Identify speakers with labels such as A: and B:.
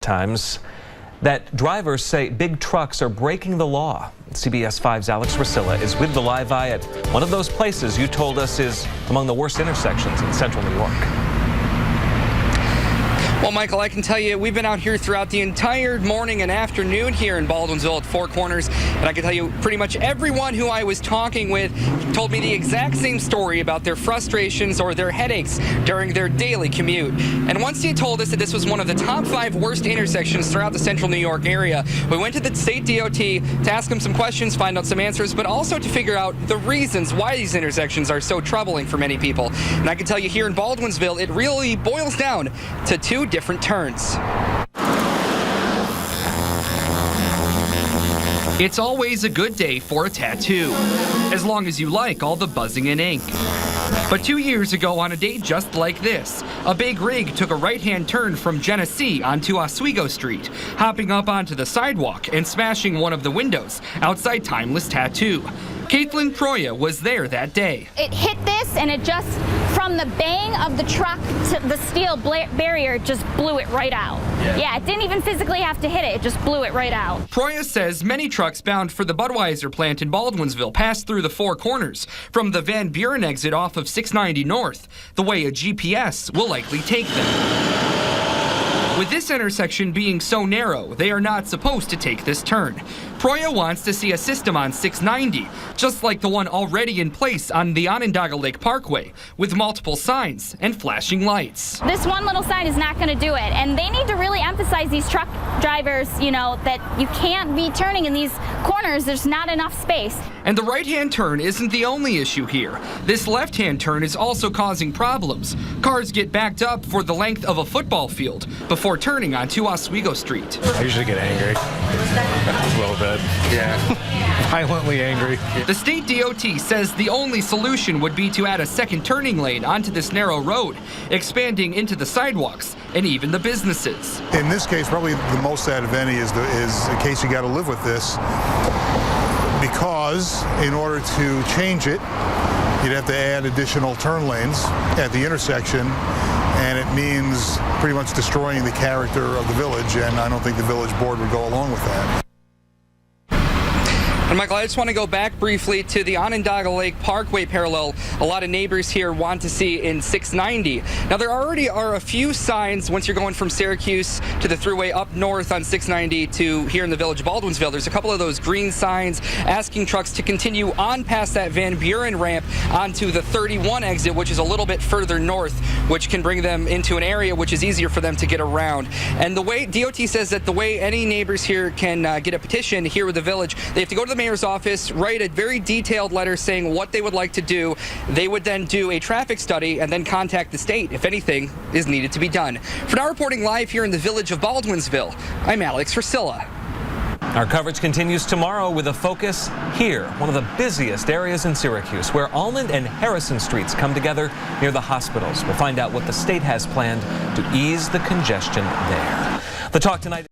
A: times that drivers say big trucks are breaking the law. CBS 5's Alex Rusilla is with the Live Eye at one of those places you told us is among the worst intersections in central New York.
B: Well, Michael, I can tell you we've been out here throughout the entire morning and afternoon here in Baldwinsville at Four Corners, and I can tell you pretty much everyone who I was talking with told me the exact same story about their frustrations or their headaches during their daily commute. And once he told us that this was one of the top 5 worst intersections throughout the central New York area, we went to the state DOT to ask him some questions, find out some answers, but also to figure out the reasons why these intersections are so troubling for many people. And I can tell you here in Baldwinsville, it really boils down to 2 different turns. It's always a good day for a tattoo, as long as you like all the buzzing and ink. But 2 years ago, on a day just like this, a big rig took a right-hand turn from Genesee onto Oswego Street, hopping up onto the sidewalk and smashing one of the windows outside Timeless Tattoo. Caitlin Proya was there that day.
C: It hit this, and it just, from the bang of the truck to the steel barrier, just blew it right out. Yeah, it didn't even physically have to hit it, it just blew it right out.
B: Proya says many trucks bound for the Budweiser plant in Baldwinsville passed through the Four Corners from the Van Buren exit off of 690 North, the way a GPS will likely take them. With this intersection being so narrow, they are not supposed to take this turn. Proya wants to see a system on 690, just like the one already in place on the Onondaga Lake Parkway, with multiple signs and flashing lights.
C: This one little sign is not going to do it, and they need to really emphasize, these truck drivers, that you can't be turning in these corners. There's not enough space.
B: And the right-hand turn isn't the only issue here. This left-hand turn is also causing problems. Cars get backed up for the length of a football field before turning onto Oswego Street.
D: I usually get angry. A little bit. Yeah. Violently angry.
B: The state DOT says the only solution would be to add a second turning lane onto this narrow road, expanding into the sidewalks and even the businesses.
E: In this case, probably the most sad of any is the case you got to live with this, because in order to change it, you'd have to add additional turn lanes at the intersection, and it means pretty much destroying the character of the village, and I don't think the village board would go along with that.
B: And Michael, I just want to go back briefly to the Onondaga Lake Parkway parallel. A lot of neighbors here want to see in 690. Now, there already are a few signs once you're going from Syracuse to the thruway up north on 690 to here in the village of Baldwinsville. There's a couple of those green signs asking trucks to continue on past that Van Buren ramp onto the 31 exit, which is a little bit further north, which can bring them into an area which is easier for them to get around. And the way DOT says that the way any neighbors here can get a petition here with the village, they have to go to the mayor's office, write a very detailed letter saying what they would like to do. They would then do a traffic study and then contact the state if anything is needed to be done. For now, reporting live here in the village of Baldwinsville, I'm Alex Rusilla.
A: Our coverage continues tomorrow with a focus here, one of the busiest areas in Syracuse, where Almond and Harrison Streets come together near the hospitals. We'll find out what the state has planned to ease the congestion there. The Talk tonight.